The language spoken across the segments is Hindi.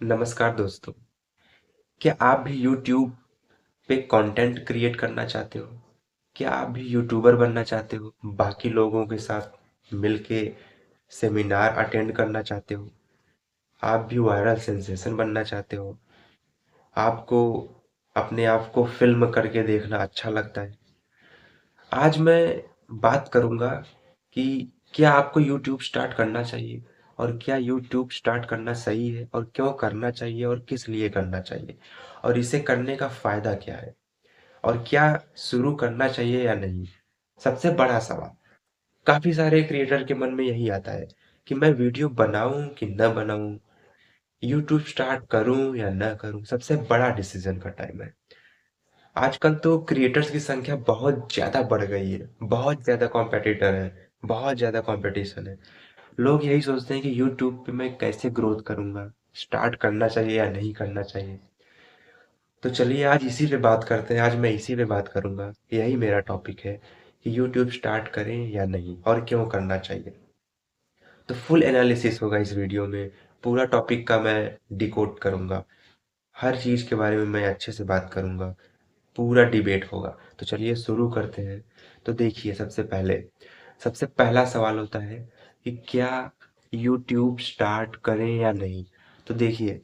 नमस्कार दोस्तों। क्या आप भी यूट्यूब पे कंटेंट क्रिएट करना चाहते हो? क्या आप भी यूट्यूबर बनना चाहते हो? बाकी लोगों के साथ मिलके सेमिनार अटेंड करना चाहते हो? आप भी वायरल सेंसेशन बनना चाहते हो? आपको अपने आप को फ़िल्म करके देखना अच्छा लगता है? आज मैं बात करूँगा कि क्या आपको यूट्यूब स्टार्ट करना चाहिए और क्या यूट्यूब स्टार्ट करना सही है और क्यों करना चाहिए और किस लिए करना चाहिए और इसे करने का फ़ायदा क्या है और क्या शुरू करना चाहिए या नहीं। सबसे बड़ा सवाल काफ़ी सारे क्रिएटर के मन में यही आता है कि मैं वीडियो बनाऊं कि न बनाऊं, यूट्यूब स्टार्ट करूं या न करूं। सबसे बड़ा डिसीजन का टाइम है। आजकल तो क्रिएटर्स की संख्या बहुत ज़्यादा बढ़ गई है, बहुत ज़्यादा कॉम्पिटिटर है, बहुत ज़्यादा कंपटीशन है। लोग यही सोचते हैं कि यूट्यूब पे मैं कैसे ग्रोथ करूँगा, स्टार्ट करना चाहिए या नहीं करना चाहिए। तो चलिए आज इसी पे बात करते हैं, आज मैं इसी पे बात करूँगा, यही मेरा टॉपिक है कि यूट्यूब स्टार्ट करें या नहीं और क्यों करना चाहिए। तो फुल एनालिसिस होगा इस वीडियो में, पूरा टॉपिक का मैं डिकोड करूँगा, हर चीज़ के बारे में मैं अच्छे से बात करूँगा, पूरा डिबेट होगा। तो चलिए शुरू करते हैं। तो देखिए सबसे पहला सवाल होता है कि क्या यूट्यूब स्टार्ट करें या नहीं। तो देखिए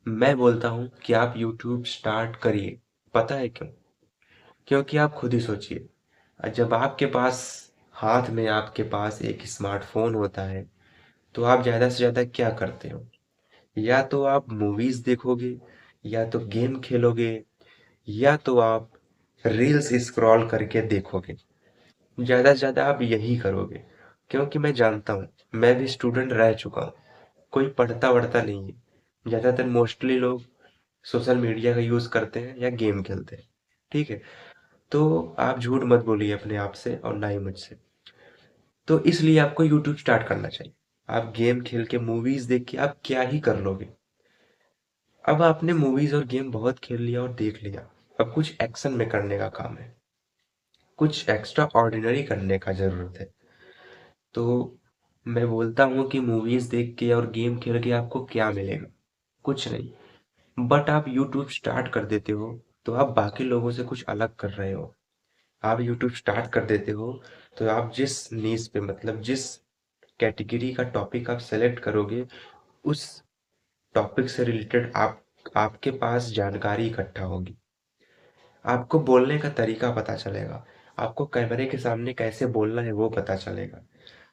मैं बोलता हूँ कि आप यूट्यूब स्टार्ट करिए। पता है क्यों? क्योंकि आप खुद ही सोचिए, जब आपके पास हाथ में आपके पास एक स्मार्टफोन होता है तो आप ज़्यादा से ज़्यादा क्या करते हो? या तो आप मूवीज़ देखोगे, या तो गेम खेलोगे, या तो आप रील्स स्क्रॉल करके देखोगे। ज़्यादा से ज़्यादा आप यही करोगे, क्योंकि मैं जानता हूँ, मैं भी स्टूडेंट रह चुका हूँ। कोई पढ़ता वढ़ता नहीं है। ज़्यादातर मोस्टली लोग सोशल मीडिया का यूज़ करते हैं या गेम खेलते हैं। ठीक है? तो आप झूठ मत बोलिए अपने आप से और ना ही मुझसे। तो इसलिए आपको यूट्यूब स्टार्ट करना चाहिए। आप गेम खेल के, मूवीज़ देख के आप क्या ही कर लोगे? अब आपने मूवीज़ और गेम बहुत खेल लिया और देख लिया। अब कुछ एक्शन में करने का काम है। कुछ एक्स्ट्रा ऑर्डिनरी करने का ज़रूरत है। तो मैं बोलता हूँ कि मूवीज़ देख के और गेम खेल के आपको क्या मिलेगा? कुछ नहीं। बट आप यूट्यूब स्टार्ट कर देते हो, तो आप बाकी लोगों से कुछ अलग कर रहे हो। आप यूट्यूब स्टार्ट कर देते हो, तो आप जिस नीश पे, मतलब जिस कैटेगरी का टॉपिक आप सेलेक्ट करोगे, उस टॉपिक से रिलेटेड आपके पास जानकारी इकट्ठा होगी। आपको बोलने का तरीका पता चलेगा। आपको कैमरे के सामने कैसे बोलना है वो पता चलेगा।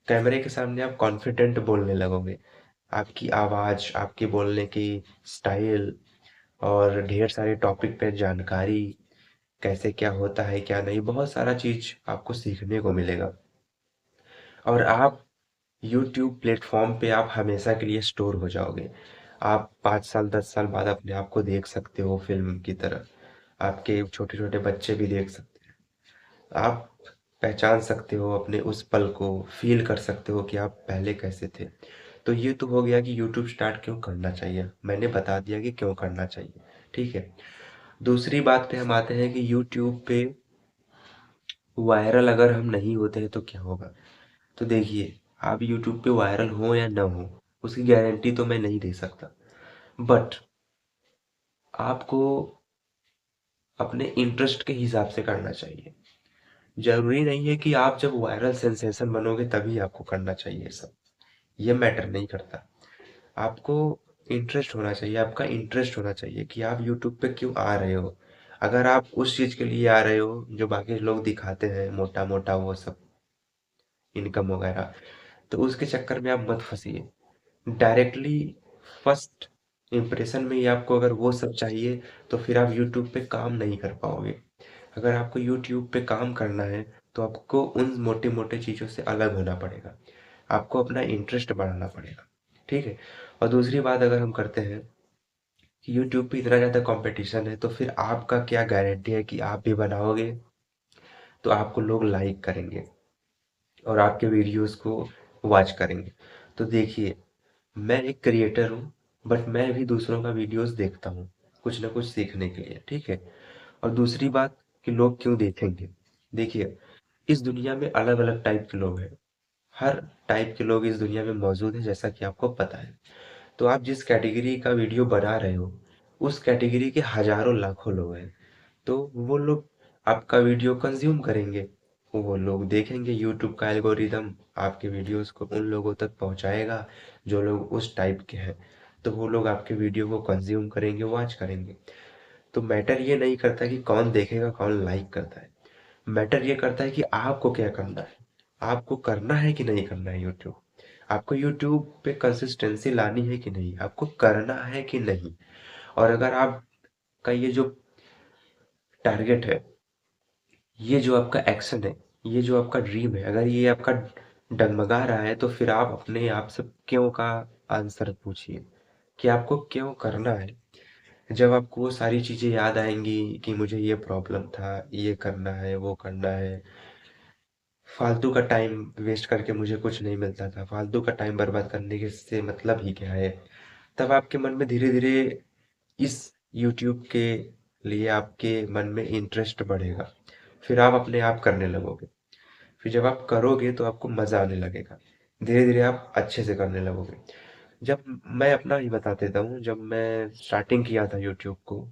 कैमरे के सामने आप कॉन्फिडेंट बोलने लगोगे। आपकी आवाज़, आपके बोलने की स्टाइल और ढेर सारे टॉपिक पे जानकारी, कैसे क्या होता है क्या नहीं, बहुत सारा चीज़ आपको सीखने को मिलेगा। और आप यूट्यूब प्लेटफॉर्म पे आप हमेशा के लिए स्टोर हो जाओगे। आप 5 साल 10 साल बाद अपने आप को देख सकते हो फिल्म की तरह। आपके छोटे छोटे बच्चे भी देख सकते हैं। आप पहचान सकते हो अपने उस पल को, फील कर सकते हो कि आप पहले कैसे थे। तो ये तो हो गया कि यूट्यूब स्टार्ट क्यों करना चाहिए, मैंने बता दिया कि क्यों करना चाहिए। ठीक है। दूसरी बात पे हम आते हैं कि यूट्यूब पे वायरल अगर हम नहीं होते हैं तो क्या होगा। तो देखिए, आप यूट्यूब पे वायरल हो या ना हो, उसकी गारंटी तो मैं नहीं दे सकता। बट आपको अपने इंटरेस्ट के हिसाब से करना चाहिए। ज़रूरी नहीं है कि आप जब वायरल सेंसेशन बनोगे तभी आपको करना चाहिए ये सब। ये मैटर नहीं करता। आपको इंटरेस्ट होना चाहिए, आपका इंटरेस्ट होना चाहिए कि आप यूट्यूब पे क्यों आ रहे हो। अगर आप उस चीज़ के लिए आ रहे हो जो बाकी लोग दिखाते हैं, मोटा-मोटा वो सब इनकम वगैरह, तो उसके चक्कर में आप मत फँसिए। डायरेक्टली फर्स्ट इम्प्रेशन में ही आपको अगर वो सब चाहिए, तो फिर आप यूट्यूब पे काम नहीं कर पाओगे। अगर आपको यूट्यूब पे काम करना है, तो आपको उन मोटे-मोटे चीज़ों से अलग होना पड़ेगा। आपको अपना इंटरेस्ट बढ़ाना पड़ेगा। ठीक है? और दूसरी बात अगर हम करते हैं कि यूट्यूब पे इतना ज़्यादा कॉम्पिटिशन है, तो फिर आपका क्या गारंटी है कि आप भी बनाओगे, तो आपको लोग लाइक करेंगे और आपके वीडियोज़ को वॉच करेंगे। तो देखिए, मैं एक क्रिएटर हूँ, बट मैं भी दूसरों का वीडियोस देखता हूँ, कुछ ना कुछ सीखने के लिए। ठीक है। और दूसरी बात कि लोग क्यों देखेंगे। देखिए, इस दुनिया में अलग अलग टाइप के लोग हैं। हर टाइप के लोग इस दुनिया में मौजूद हैं, जैसा कि आपको पता है। तो आप जिस कैटेगरी का वीडियो बना रहे हो, उस कैटेगरी के हज़ारों लाखों लोग हैं। तो वो लोग आपका वीडियो कंज़्यूम करेंगे। वो लोग देखेंगे, यूट्यूब का एल्गोरिदम आपके वीडियोज़ को उन लोगों तक पहुँचाएगा, जो लोग उस टाइप के हैं। तो वो लोग आपके वीडियो को कंज़्यूम करेंगे, वॉच करेंगे। तो मैटर ये नहीं करता कि कौन देखेगा, कौन लाइक करता है। मैटर ये करता है कि आपको क्या करना है। आपको करना है कि नहीं करना है यूट्यूब। आपको यूट्यूब पे कंसिस्टेंसी लानी है कि नहीं, आपको करना है कि नहीं। और अगर आपका ये जो टारगेट है, ये जो आपका एक्शन है, ये जो आपका ड्रीम है, अगर ये आपका डगमगा रहा है, तो फिर आप अपने आप से क्यों का आंसर पूछिए कि आपको क्यों करना है। जब आपको वो सारी चीज़ें याद आएंगी कि मुझे ये प्रॉब्लम था, ये करना है, वो करना है, फालतू का टाइम वेस्ट करके मुझे कुछ नहीं मिलता था, फालतू का टाइम बर्बाद करने के से मतलब ही क्या है, तब आपके मन में धीरे धीरे इस यूट्यूब के लिए आपके मन में इंटरेस्ट बढ़ेगा। फिर आप अपने आप करने लगोगे। फिर जब आप करोगे तो आपको मज़ा आने लगेगा। धीरे धीरे आप अच्छे से करने लगोगे। जब मैं अपना ही बता देता हूँ, जब मैं स्टार्टिंग किया था यूट्यूब को,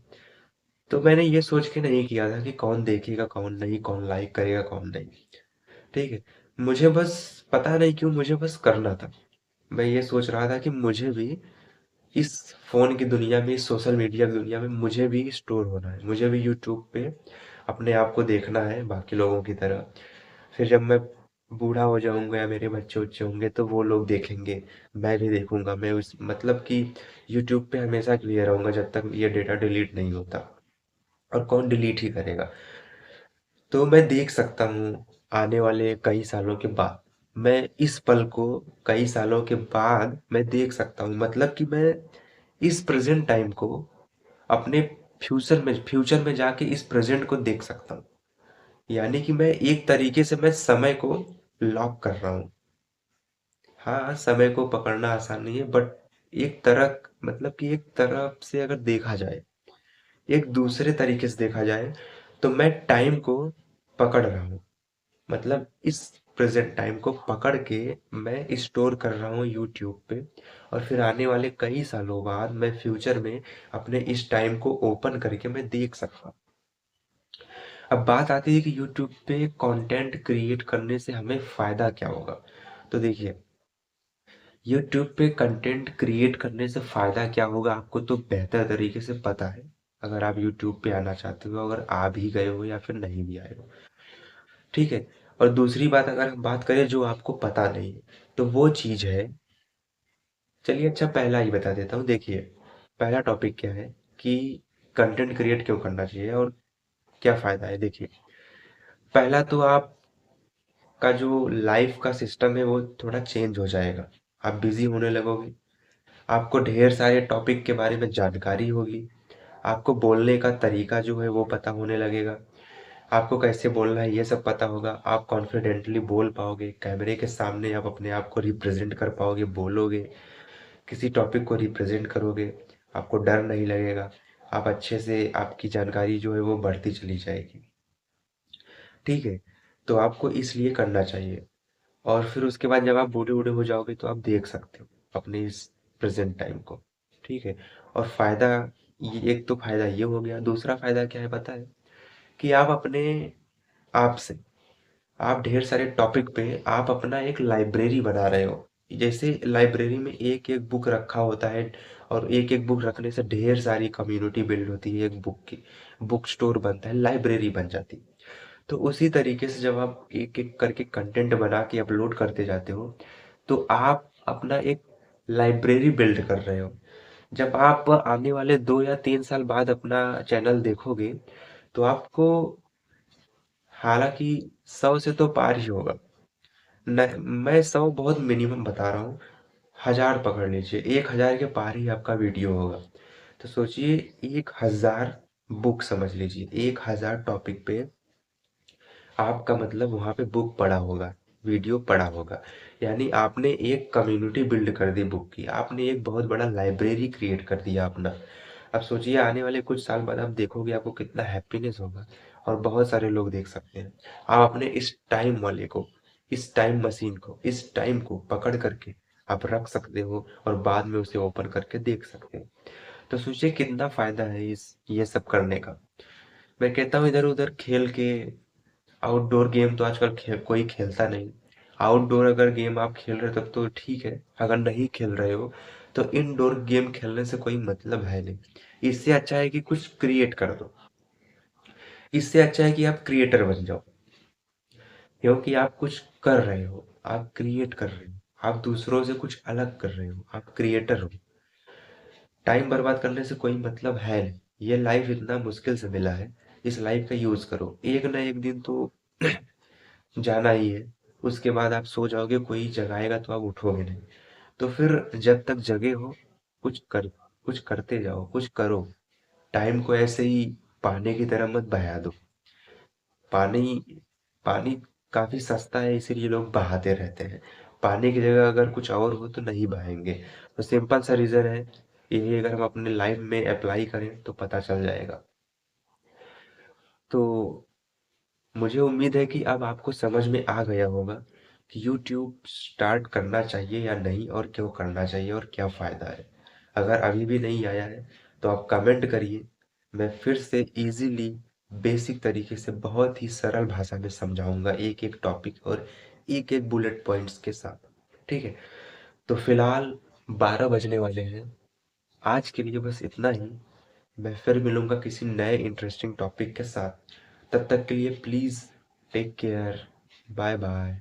तो मैंने ये सोच के नहीं किया था कि कौन देखेगा, कौन नहीं, कौन लाइक करेगा, कौन नहीं। ठीक है। मुझे बस पता नहीं क्यों मुझे बस करना था। मैं ये सोच रहा था कि मुझे भी इस फ़ोन की दुनिया में, इस सोशल मीडिया की दुनिया में मुझे भी स्टोर होना है। मुझे भी यूट्यूब पे अपने आप को देखना है बाकी लोगों की तरह। फिर जब मैं बूढ़ा हो जाऊँगा या मेरे बच्चे-वच्चे होंगे तो वो लोग देखेंगे, मैं भी देखूँगा। मैं उस मतलब कि यूट्यूब पे हमेशा के लिए रहूँगा जब तक ये डेटा डिलीट नहीं होता। और कौन डिलीट ही करेगा। तो मैं देख सकता हूँ आने वाले कई सालों के बाद, मैं इस पल को कई सालों के बाद मैं देख सकता हूँ, मतलब कि मैं इस प्रेजेंट टाइम को अपने फ्यूचर में जाके इस प्रेजेंट को देख सकता हूँ। यानी कि मैं एक तरीके से मैं समय को लॉक कर रहा हूँ। हाँ, समय को पकड़ना आसान नहीं है, बट एक तरह, मतलब कि एक तरफ से अगर देखा जाए, एक दूसरे तरीके से देखा जाए, तो मैं टाइम को पकड़ रहा हूँ। मतलब इस प्रेजेंट टाइम को पकड़ के मैं स्टोर कर रहा हूँ यूट्यूब पे। और फिर आने वाले कई सालों बाद मैं फ्यूचर में अपने इस टाइम को ओपन करके मैं देख सकता हूँ। अब बात आती है कि यूट्यूब पे कंटेंट क्रिएट करने से हमें फ़ायदा क्या होगा। तो देखिए, यूट्यूब पे कंटेंट क्रिएट करने से फ़ायदा क्या होगा आपको तो बेहतर तरीके से पता है। अगर आप यूट्यूब पे आना चाहते हो, अगर आ भी गए हो या फिर नहीं भी आए हो, ठीक है। और दूसरी बात, अगर हम बात करें जो आपको पता नहीं है, तो वो चीज़ है, चलिए अच्छा पहला ही बता देता हूँ। देखिए, पहला टॉपिक क्या है कि कंटेंट क्रिएट क्यों करना चाहिए और क्या फ़ायदा है। देखिए, पहला तो आपका जो लाइफ का सिस्टम है वो थोड़ा चेंज हो जाएगा। आप बिज़ी होने लगोगे, आपको ढेर सारे टॉपिक के बारे में जानकारी होगी, आपको बोलने का तरीका जो है वो पता होने लगेगा, आपको कैसे बोलना है ये सब पता होगा, आप कॉन्फिडेंटली बोल पाओगे, कैमरे के सामने आप अपने आप को रिप्रेजेंट कर पाओगे, बोलोगे, किसी टॉपिक को रिप्रेजेंट करोगे, आपको डर नहीं लगेगा, आप अच्छे से, आपकी जानकारी जो है वो बढ़ती चली जाएगी। ठीक है। तो आपको इसलिए करना चाहिए। और फिर उसके बाद जब आप बूढ़े बूढ़े हो जाओगे तो आप देख सकते हो अपने इस प्रेजेंट टाइम को। ठीक है। और फायदा, एक तो फायदा ये हो गया। दूसरा फायदा क्या है पता है कि आप अपने आप से, आप ढेर सारे टॉपिक पे आप अपना एक लाइब्रेरी बना रहे हो। जैसे लाइब्रेरी में एक एक बुक रखा होता है, और एक एक बुक रखने से ढेर सारी कम्युनिटी बिल्ड होती है, एक बुक की बुक स्टोर बनता है, लाइब्रेरी बन जाती है। तो उसी तरीके से जब आप एक एक करके कंटेंट बना के अपलोड करते जाते हो, तो आप अपना एक लाइब्रेरी बिल्ड कर रहे हो। जब आप आने वाले 2 या 3 साल बाद अपना चैनल देखोगे, तो आपको, हालांकि 100 से तो पार ही होगा, न, मैं 100 बहुत मिनिमम बता रहा हूँ, 1000 पकड़ लीजिए, 1000 के पार ही आपका वीडियो होगा। तो सोचिए, 1000 बुक समझ लीजिए, 1000 टॉपिक पे आपका मतलब वहाँ पे बुक पढ़ा होगा, वीडियो पढ़ा होगा। यानी आपने एक कम्युनिटी बिल्ड कर दी बुक की, आपने एक बहुत बड़ा लाइब्रेरी क्रिएट कर दिया अपना। अब सोचिए आने वाले कुछ साल बाद आप देखोगे आपको कितना हैप्पीनेस होगा, और बहुत सारे लोग देख सकते हैं। आप अपने इस टाइम वाले को, इस टाइम मशीन को, इस टाइम को पकड़ करके आप रख सकते हो और बाद में उसे ओपन करके देख सकते हो। तो सोचिए कितना फायदा है इस ये सब करने का। मैं कहता हूँ इधर उधर खेल के, आउटडोर गेम तो आजकल कोई खेलता नहीं। आउटडोर अगर गेम आप खेल रहे हो तब तो ठीक है, अगर नहीं खेल रहे हो तो इनडोर गेम खेलने से कोई मतलब है नहीं। इससे अच्छा है कि कुछ क्रिएट कर दो। इससे अच्छा है कि आप क्रिएटर बन जाओ, क्योंकि आप कुछ कर रहे हो, आप क्रिएट कर रहे हो, आप दूसरों से कुछ अलग कर रहे हो, आप क्रिएटर हो। टाइम बर्बाद करने से कोई मतलब है नहीं। ये लाइफ इतना मुश्किल से मिला है, इस लाइफ का यूज करो। एक ना एक दिन तो जाना ही है। उसके बाद आप सो जाओगे, कोई जगाएगा तो आप उठोगे नहीं। तो फिर जब तक जगे हो, कुछ करते जाओ, कुछ करो। टाइम को ऐसे ही पानी की तरह मत बहा दो। पानी पानी काफी सस्ता है, इसीलिए लोग बहाते रहते हैं। पानी की जगह अगर कुछ और हो तो नहीं बहाएंगे। तो सिंपल सा रीजन है। यही अगर हम अपने लाइफ में अप्लाई करें तो पता चल जाएगा। तो मुझे उम्मीद है कि अब आपको समझ में आ गया होगा कि यूट्यूब स्टार्ट करना चाहिए या नहीं, और क्यों करना चाहिए और क्या फ़ायदा है। अगर अभी भी नहीं आया है तो आप कमेंट करिए। मैं फिर से इजीली, बेसिक तरीके से, बहुत ही सरल भाषा में समझाऊंगा एक एक टॉपिक और एक एक बुलेट पॉइंट्स के साथ। ठीक है। तो फिलहाल 12 बजने वाले हैं। आज के लिए बस इतना ही। मैं फिर मिलूंगा किसी नए इंटरेस्टिंग टॉपिक के साथ। तब तक के लिए please take care. Bye bye.